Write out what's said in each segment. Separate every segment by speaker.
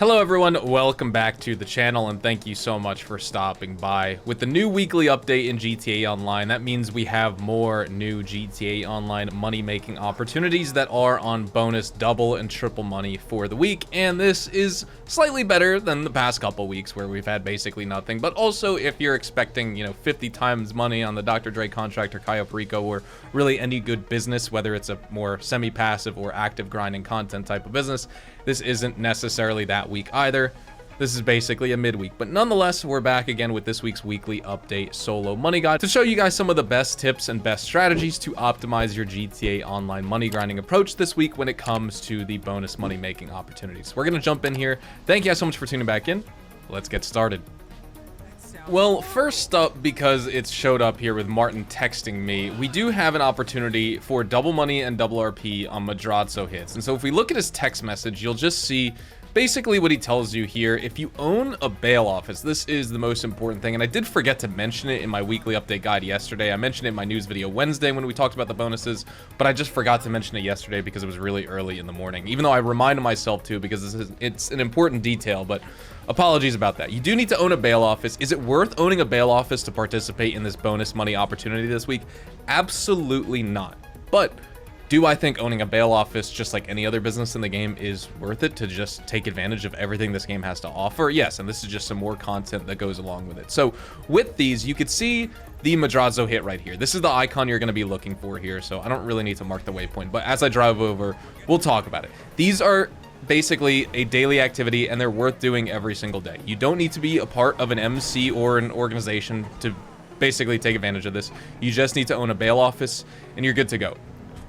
Speaker 1: Hello everyone, welcome back to the channel and thank you so much for stopping by. With the new weekly update in GTA Online, that means we have more new GTA Online money-making opportunities that are on bonus double and triple money for the week, and this is slightly better than the past couple weeks where we've had basically nothing. But also, if you're expecting, 50 times money on the Dr. Dre contract or Cayo Perico or really any good business, whether it's a more semi-passive or active grinding content type of business, this isn't necessarily that week either. This is basically a midweek, but nonetheless, we're back again with this week's weekly update solo money guide to show you guys some of the best tips and best strategies to optimize your GTA Online money grinding approach this week when it comes to the bonus money making opportunities. We're gonna jump in here. Thank you guys so much for tuning back in. Let's get started. Well, first up, because it's showed up here with Martin texting me, we do have an opportunity for double money and double RP on Madrazo hits. And so if we look at his text message, you'll just see basically what he tells you here. If you own a bail office, this is the most important thing. And I did forget to mention it in my weekly update guide yesterday. I mentioned it in my news video Wednesday when we talked about the bonuses, but I just forgot to mention it yesterday because it was really early in the morning, even though I reminded myself to because it's an important detail, but apologies about that. You do need to own a bail office. Is it worth owning a bail office to participate in this bonus money opportunity this week? Absolutely not. But do I think owning a bail office, just like any other business in the game, is worth it to just take advantage of everything this game has to offer? Yes, and this is just some more content that goes along with it. So with these, you could see the Madrazo hit right here. This is the icon you're going to be looking for here, so I don't really need to mark the waypoint, but as I drive over, we'll talk about it. These are basically a daily activity and they're worth doing every single day. You don't need to be a part of an MC or an organization to basically take advantage of this. You just need to own a bail office and you're good to go.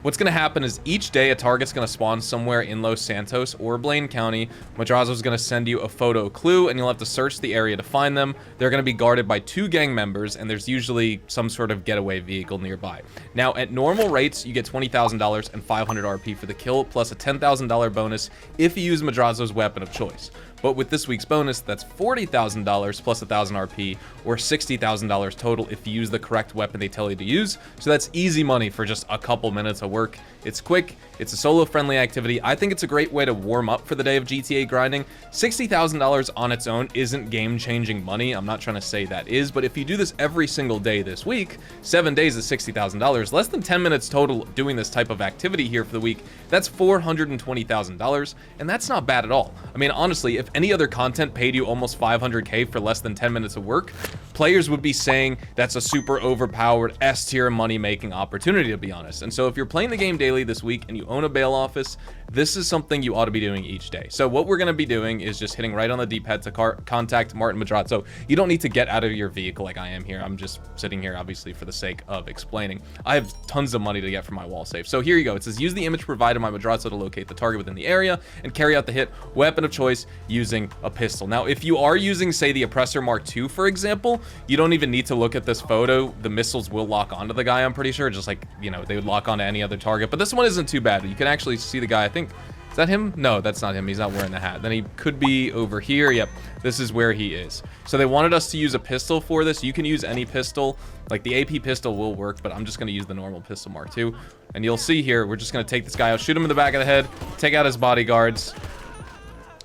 Speaker 1: What's going to happen is each day a target's going to spawn somewhere in Los Santos or Blaine County. Madrazo's going to send you a photo clue and you'll have to search the area to find them. They're going to be guarded by 2 gang members and there's usually some sort of getaway vehicle nearby. Now at normal rates, you get $20,000 and 500 RP for the kill plus a $10,000 bonus if you use Madrazo's weapon of choice. But with this week's bonus, that's $40,000 plus 1,000 RP, or $60,000 total if you use the correct weapon they tell you to use. So that's easy money for just a couple minutes of work. It's quick, it's a solo-friendly activity. I think it's a great way to warm up for the day of GTA grinding. $60,000 on its own isn't game-changing money. I'm not trying to say that is, but if you do this every single day this week, 7 days is $60,000, less than 10 minutes total doing this type of activity here for the week, that's $420,000, and that's not bad at all. I mean, honestly, if any other content paid you almost 500K for less than 10 minutes of work, players would be saying that's a super overpowered S-tier money-making opportunity, to be honest. And so if you're playing the game daily this week and you own a bail office, this is something you ought to be doing each day. So what we're going to be doing is just hitting right on the D-pad to contact Martin Madrazo. You don't need to get out of your vehicle like I am here. I'm just sitting here, obviously, for the sake of explaining. I have tons of money to get from my wall safe. So here you go. It says, use the image provided by Madrazo to locate the target within the area and carry out the hit. Weapon of choice, using a pistol. Now, if you are using, say, the Oppressor Mark II, for example, you don't even need to look at this photo. The missiles will lock onto the guy, I'm pretty sure, just like, they would lock onto any other target. But this one isn't too bad. You can actually see the guy, I think. Is that him? No, that's not him. He's not wearing the hat. Then he could be over here. Yep, this is where he is. So they wanted us to use a pistol for this. You can use any pistol. Like the AP pistol will work, but I'm just going to use the normal pistol Mark II. And you'll see here, we're just going to take this guy out, shoot him in the back of the head, take out his bodyguards.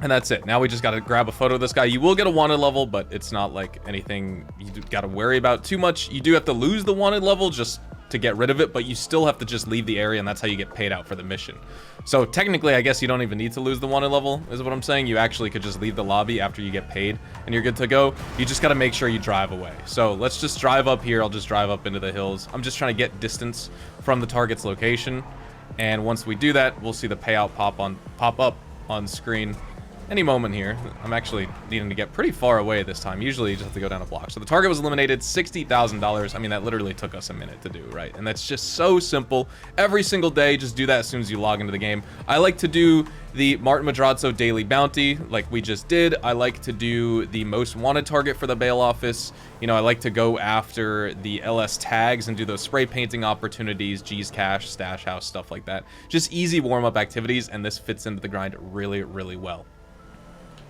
Speaker 1: And that's it. Now we just got to grab a photo of this guy. You will get a wanted level, but it's not like anything you got to worry about too much. You do have to lose the wanted level just to get rid of it, but you still have to just leave the area, and that's how you get paid out for the mission. So technically, I guess you don't even need to lose the wanted level, is what I'm saying. You actually could just leave the lobby after you get paid, and you're good to go. You just got to make sure you drive away. So let's just drive up here. I'll just drive up into the hills. I'm just trying to get distance from the target's location, and once we do that, we'll see the payout pop up on screen any moment here. I'm actually needing to get pretty far away this time. Usually you just have to go down a block. So the target was eliminated, $60,000. I mean, that literally took us a minute to do, right? And that's just so simple. Every single day, just do that as soon as you log into the game. I like to do the Martin Madrazo daily bounty like we just did. I like to do the most wanted target for the bail office. I like to go after the LS tags and do those spray painting opportunities, G's Cash, Stash House, stuff like that. Just easy warm-up activities, and this fits into the grind really, really well.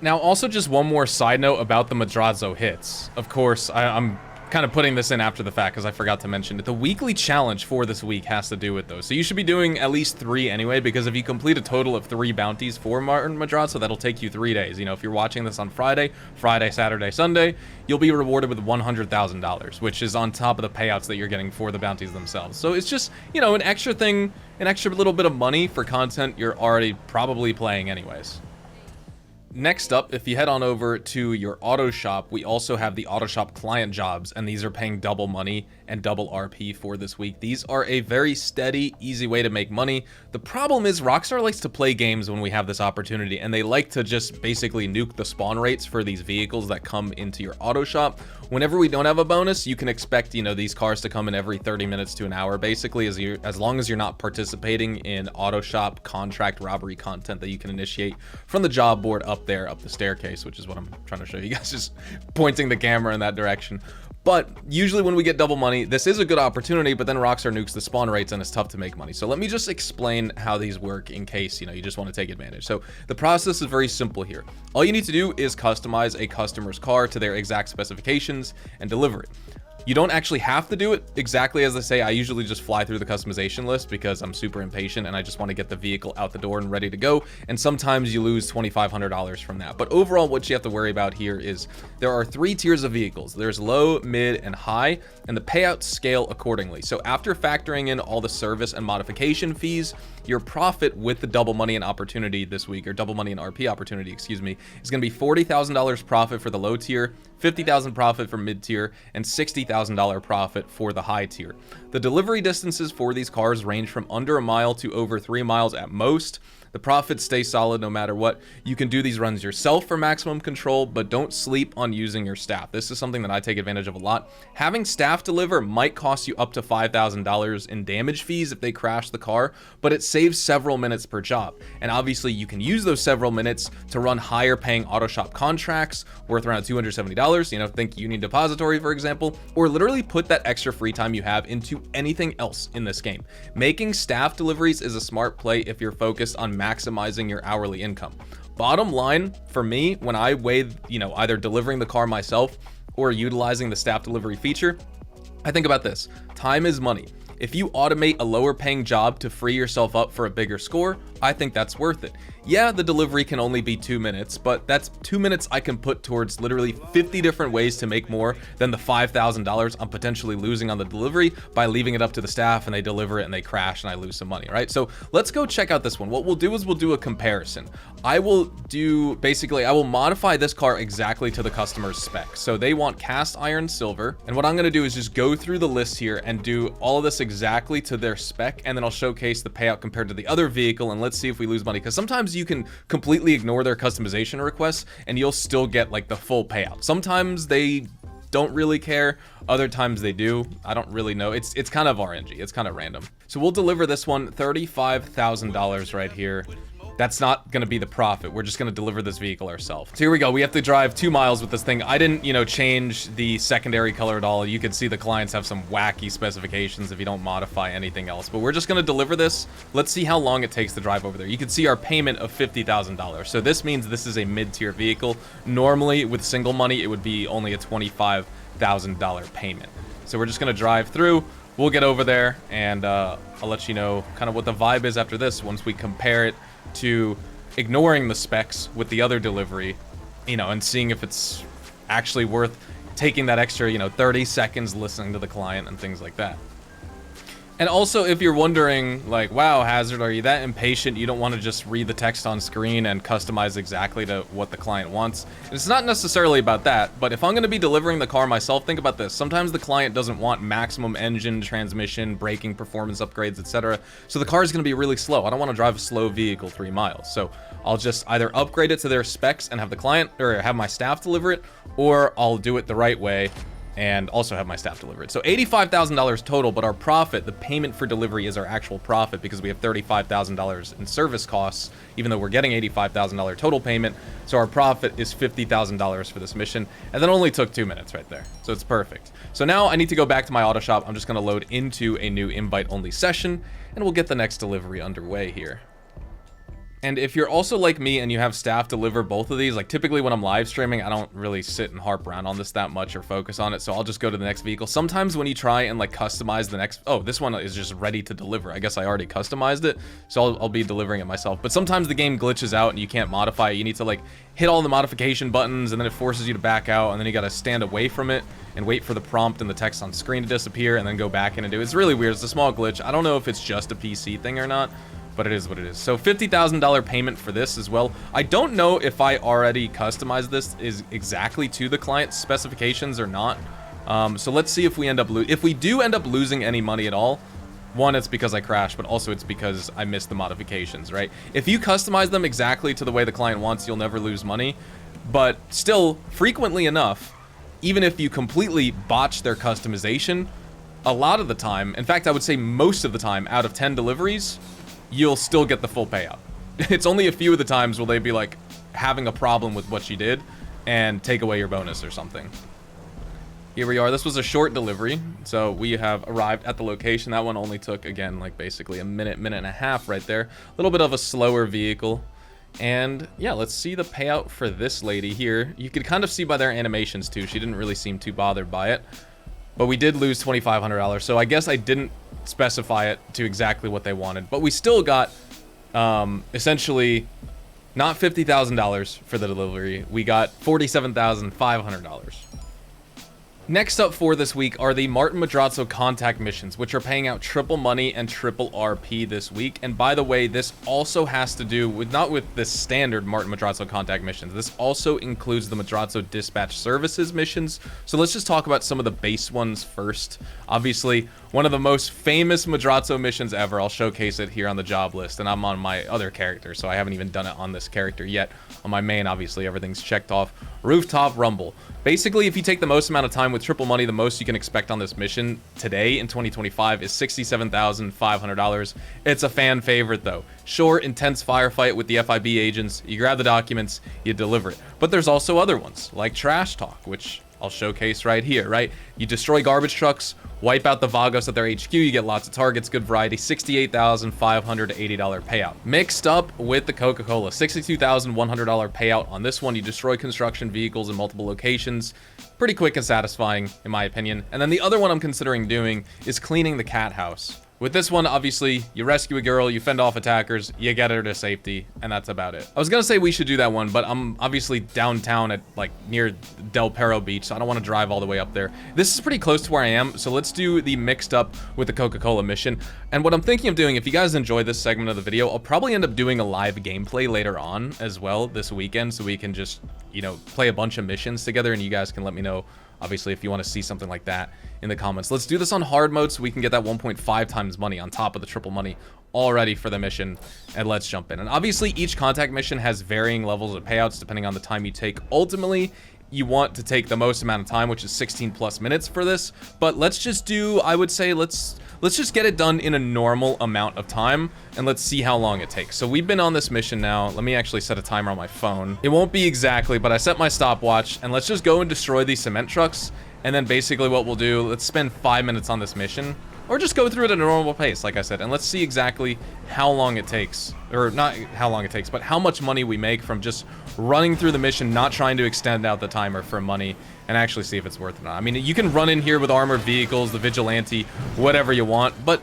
Speaker 1: Now, also just one more side note about the Madrazo hits. Of course, I'm kind of putting this in after the fact because I forgot to mention it. The weekly challenge for this week has to do with those. So you should be doing at least 3 anyway, because if you complete a total of 3 bounties for Martin Madrazo, that'll take you 3 days. You know, if you're watching this on Friday, Saturday, Sunday, you'll be rewarded with $100,000, which is on top of the payouts that you're getting for the bounties themselves. So it's just, you know, an extra thing, an extra little bit of money for content you're already probably playing anyways. Next up, if you head on over to your auto shop, we also have the auto shop client jobs, and these are paying double money and double RP for this week. These are a very steady, easy way to make money. The problem is Rockstar likes to play games when we have this opportunity, and they like to just basically nuke the spawn rates for these vehicles that come into your auto shop. Whenever we don't have a bonus, you can expect, you know, these cars to come in every 30 minutes to an hour, basically, as long as you're not participating in auto shop contract robbery content that you can initiate from the job board up there, up the staircase, which is what I'm trying to show you guys, just pointing the camera in that direction. But usually when we get double money, this is a good opportunity, but then Rockstar nukes the spawn rates and it's tough to make money. So let me just explain how these work in case, you know, you just want to take advantage. So the process is very simple here. All you need to do is customize a customer's car to their exact specifications and deliver it. You don't actually have to do it exactly as I say. I usually just fly through the customization list because I'm super impatient and I just want to get the vehicle out the door and ready to go. And sometimes you lose $2,500 from that. But overall, what you have to worry about here is there are 3 tiers of vehicles. There's low, mid, and high, and the payouts scale accordingly. So after factoring in all the service and modification fees, your profit with the double money and opportunity this week, or double money and RP opportunity, excuse me, is going to be $40,000 profit for the low tier, $50,000 profit for mid tier, and $60,000 profit for the high tier. The delivery distances for these cars range from under a mile to over 3 miles at most. The profits stay solid no matter what. You can do these runs yourself for maximum control, but don't sleep on using your staff. This is something that I take advantage of a lot. Having staff deliver might cost you up to $5,000 in damage fees if they crash the car, but it saves several minutes per job. And obviously you can use those several minutes to run higher paying auto shop contracts worth around $270, you know, think Union Depository, for example, or literally put that extra free time you have into anything else in this game. Making staff deliveries is a smart play if you're focused on maximizing your hourly income. Bottom line for me, when I weigh, you know, either delivering the car myself or utilizing the staff delivery feature, I think about this: time is money. If you automate a lower paying job to free yourself up for a bigger score, I think that's worth it. Yeah, the delivery can only be 2 minutes, but that's 2 minutes I can put towards literally 50 different ways to make more than the $5,000 I'm potentially losing on the delivery by leaving it up to the staff and they deliver it and they crash and I lose some money, right? So let's go check out this one. What we'll do is we'll do a comparison. I will modify this car exactly to the customer's spec. So they want cast iron silver. And what I'm going to do is just go through the list here and do all of this exactly to their spec. And then I'll showcase the payout compared to the other vehicle. And let's see if we lose money. Because sometimes you can completely ignore their customization requests and you'll still get like the full payout. Sometimes they don't really care, other times they do. I don't really know. It's kind of RNG. It's kind of random. So we'll deliver this one $35,000 right here. That's not going to be the profit. We're just going to deliver this vehicle ourselves. So here we go. We have to drive 2 miles with this thing. I didn't, you know, change the secondary color at all. You can see the clients have some wacky specifications if you don't modify anything else. But we're just going to deliver this. Let's see how long it takes to drive over there. You can see our payment of $50,000. So this means this is a mid-tier vehicle. Normally, with single money, it would be only a $25,000 payment. So we're just going to drive through. We'll get over there, and I'll let you know kind of what the vibe is after this once we compare it to ignoring the specs with the other delivery, you know, and seeing if it's actually worth taking that extra, you know, 30 seconds listening to the client and things like that. And also, if you're wondering, like, wow, Hazard, are you that impatient you don't want to just read the text on screen and customize exactly to what the client wants? It's not necessarily about that, but if I'm going to be delivering the car myself, think about this. Sometimes the client doesn't want maximum engine, transmission, braking, performance upgrades, etc. So the car is going to be really slow. I don't want to drive a slow vehicle 3 miles. So I'll just either upgrade it to their specs and have the client, or have my staff deliver it, or I'll do it the right way and also have my staff deliver it. So $85,000 total, but our profit, the payment for delivery, is our actual profit because we have $35,000 in service costs, even though we're getting $85,000 total payment. So our profit is $50,000 for this mission, and that only took 2 minutes right there. So it's perfect. So now I need to go back to my auto shop. I'm just gonna load into a new invite-only session, and we'll get the next delivery underway here. And if you're also like me and you have staff deliver both of these, like typically when I'm live streaming, I don't really sit and harp around on this that much or focus on it, so I'll just go to the next vehicle. Sometimes when you try and like customize the next, oh, this one is just ready to deliver. I guess I already customized it, so I'll be delivering it myself. But sometimes the game glitches out and you can't modify it. You need to like hit all the modification buttons, and then it forces you to back out, and then you gotta stand away from it and wait for the prompt and the text on screen to disappear, and then go back in and do it. It's really weird. It's a small glitch. I don't know if it's just a PC thing or not, but it is what it is. So $50,000 payment for this as well. I don't know if I already customized this is exactly to the client's specifications or not. So let's see if we end up if we do end up losing any money at all. One, it's because I crashed, but also it's because I missed the modifications, right? If you customize them exactly to the way the client wants, you'll never lose money. But still, frequently enough, even if you completely botch their customization, a lot of the time, in fact, I would say most of the time, out of 10 deliveries, you'll still get the full payout. It's only a few of the times will they be like having a problem with what you did and take away your bonus or something. Here we are. This was a short delivery, so we have arrived at the location. That one only took, again, like basically a minute and a half right there. A little bit of a slower vehicle. And yeah, let's see the payout for this lady here. You could kind of see by their animations too. She didn't really seem too bothered by it. But we did lose $2,500, so I guess I didn't specify it to exactly what they wanted. But we still got, essentially, not $50,000 for the delivery. We got $47,500. Next up for this week are the Martin Madrazo contact missions, which are paying out triple money and triple RP this week. And by the way, this also has to do with, not with the standard Martin Madrazo contact missions. This also includes the Madrazo dispatch services missions. So let's just talk about some of the base ones first. Obviously, one of the most famous Madrazo missions ever. I'll showcase it here on the job list, and I'm on my other character, so I haven't even done it on this character yet. On my main, obviously, everything's checked off. Rooftop Rumble. Basically, if you take the most amount of time with triple money, the most you can expect on this mission today in 2025 is $67,500. It's a fan favorite, though. Short, intense firefight with the FIB agents. You grab the documents, you deliver it. But there's also other ones, like Trash Talk, which I'll showcase right here, right? You destroy garbage trucks, wipe out the Vagos at their HQ, you get lots of targets, good variety, $68,580 payout. Mixed up with the Coca-Cola, $62,100 payout on this one. You destroy construction vehicles in multiple locations. Pretty quick and satisfying, in my opinion. And then the other one I'm considering doing is cleaning the cat house. With this one, obviously, you rescue a girl, you fend off attackers, you get her to safety, and that's about it. I was gonna say we should do that one, but I'm obviously downtown at, like, near Del Perro Beach, so I don't want to drive all the way up there. This is pretty close to where I am, so let's do the mixed up with the Coca-Cola mission. And what I'm thinking of doing, if you guys enjoy this segment of the video, I'll probably end up doing a live gameplay later on as well this weekend, so we can just, you know, play a bunch of missions together, and you guys can let me know, obviously, if you want to see something like that in the comments. Let's do this on hard mode so we can get that 1.5 times money on top of the triple money already for the mission, and let's jump in. And obviously, each contact mission has varying levels of payouts depending on the time you take. Ultimately, you want to take the most amount of time, which is 16 plus minutes for this, but let's just do, I would say, let's just get it done in a normal amount of time, and let's see how long it takes. So we've been on this mission now. Let me actually set a timer on my phone. It won't be exactly, but I set my stopwatch, and let's just go and destroy these cement trucks. And then basically what we'll do, let's spend 5 minutes on this mission, or just go through it at a normal pace, like I said, and let's see exactly how long it takes, or not how long it takes, but how much money we make from just running through the mission, not trying to extend out the timer for money, and actually see if it's worth it or not. I mean, you can run in here with armored vehicles, the vigilante, whatever you want, but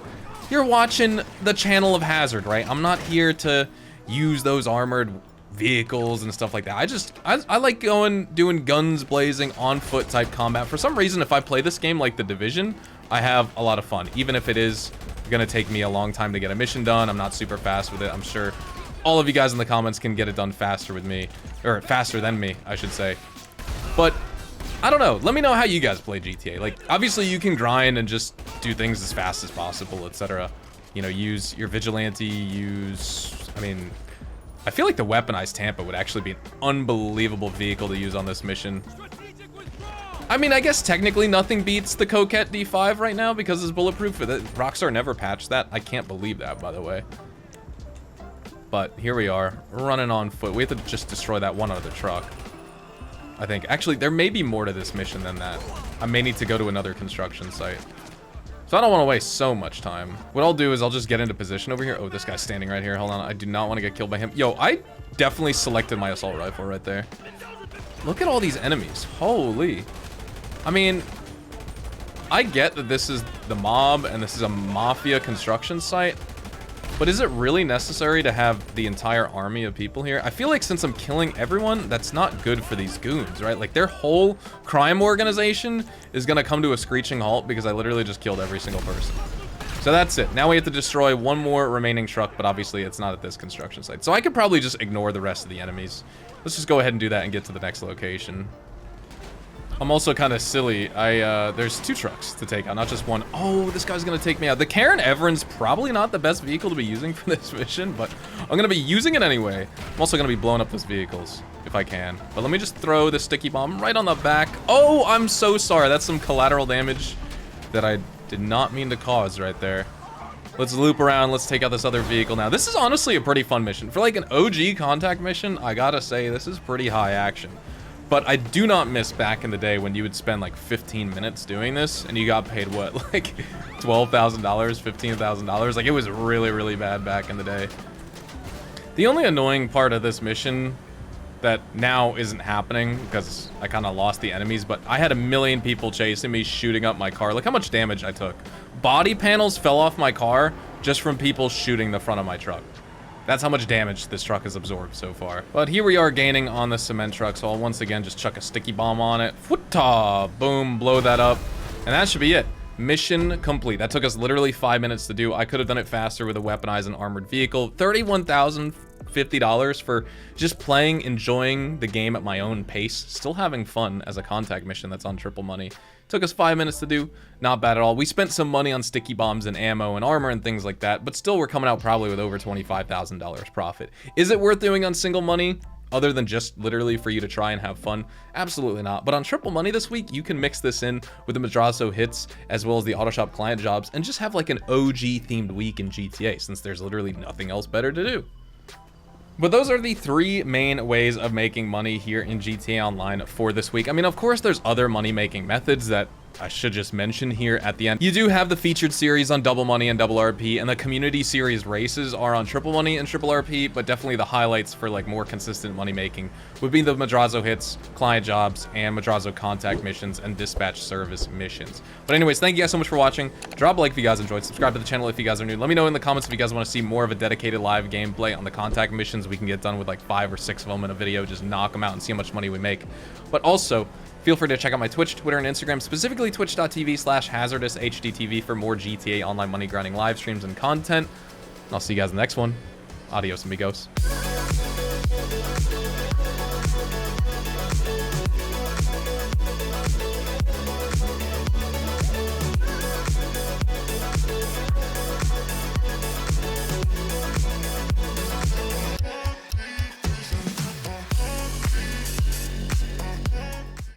Speaker 1: you're watching the channel of Hazard, right? I'm not here to use those armored vehicles and stuff like that. I like doing guns blazing on foot type combat. For some reason, if I play this game like The Division, I have a lot of fun, even if it is gonna take me a long time to get a mission done. I'm not super fast with it. I'm sure all of you guys in the comments can get it done faster with me, or faster than me, I should say. But I don't know. Let me know how you guys play GTA. Like, obviously you can grind and just do things as fast as possible, etc. You know, use your vigilante, I mean, I feel like the weaponized Tampa would actually be an unbelievable vehicle to use on this mission. I mean, I guess technically nothing beats the Coquette D5 right now because it's bulletproof. Rockstar never patched that. I can't believe that, by the way. But here we are, running on foot. We have to just destroy that one other truck, I think. Actually, there may be more to this mission than that. I may need to go to another construction site. So I don't want to waste so much time. What I'll do is I'll just get into position over here. Oh, this guy's standing right here. Hold on. I do not want to get killed by him. Yo, I definitely selected my assault rifle right there. Look at all these enemies. Holy. I mean, I get that this is the mob and this is a mafia construction site, but is it really necessary to have the entire army of people here? I feel like since I'm killing everyone, that's not good for these goons, right? Like their whole crime organization is gonna come to a screeching halt because I literally just killed every single person. So that's it. Now we have to destroy one more remaining truck, but obviously it's not at this construction site. So I could probably just ignore the rest of the enemies. Let's just go ahead and do that and get to the next location. I'm also kind of silly. There's 2 trucks to take out, not just one. Oh, this guy's gonna take me out. The Karen Everin's probably not the best vehicle to be using for this mission, but I'm gonna be using it anyway. I'm also gonna be blowing up those vehicles if I can. But let me just throw the sticky bomb right on the back. Oh, I'm so sorry. That's some collateral damage that I did not mean to cause right there. Let's loop around. Let's take out this other vehicle now. This is honestly a pretty fun mission. For like an OG contact mission, I gotta say, this is pretty high action. But I do not miss back in the day when you would spend like 15 minutes doing this and you got paid what, like $12,000, $15,000? Like it was really, really bad back in the day. The only annoying part of this mission that now isn't happening because I kind of lost the enemies, but I had a million people chasing me, shooting up my car. Look how much damage I took. Body panels fell off my car just from people shooting the front of my truck. That's how much damage this truck has absorbed so far. But here we are gaining on the cement truck, so I'll once again just chuck a sticky bomb on it. Foota! Boom, blow that up. And that should be it. Mission complete. That took us literally 5 minutes to do. I could have done it faster with a weaponized and armored vehicle. $31,050 for just playing, enjoying the game at my own pace, still having fun as a contact mission that's on triple money. Took us 5 minutes to do. Not bad at all. We spent some money on sticky bombs and ammo and armor and things like that, but still we're coming out probably with over $25,000 profit. Is it worth doing on single money? Other than just literally for you to try and have fun? Absolutely not. But on triple money this week, you can mix this in with the Madrazo hits as well as the auto shop client jobs and just have like an OG themed week in GTA since there's literally nothing else better to do. But those are the 3 main ways of making money here in GTA Online for this week. I mean, of course, there's other money-making methods that I should just mention here at the end. You do have the featured series on double money and double RP, and the community series races are on triple money and triple RP, but definitely the highlights for like more consistent money making would be the Madrazo hits, client jobs, and Madrazo contact missions and dispatch service missions. But anyways, thank you guys so much for watching. Drop a like if you guys enjoyed, subscribe to the channel if you guys are new. Let me know in the comments if you guys want to see more of a dedicated live gameplay on the contact missions. We can get done with like 5 or 6 of them in a video, just knock them out and see how much money we make. But also, feel free to check out my Twitch, Twitter, and Instagram, specifically twitch.tv/hazardoushtv for more GTA Online money grinding live streams and content. And I'll see you guys in the next one. Adios, amigos.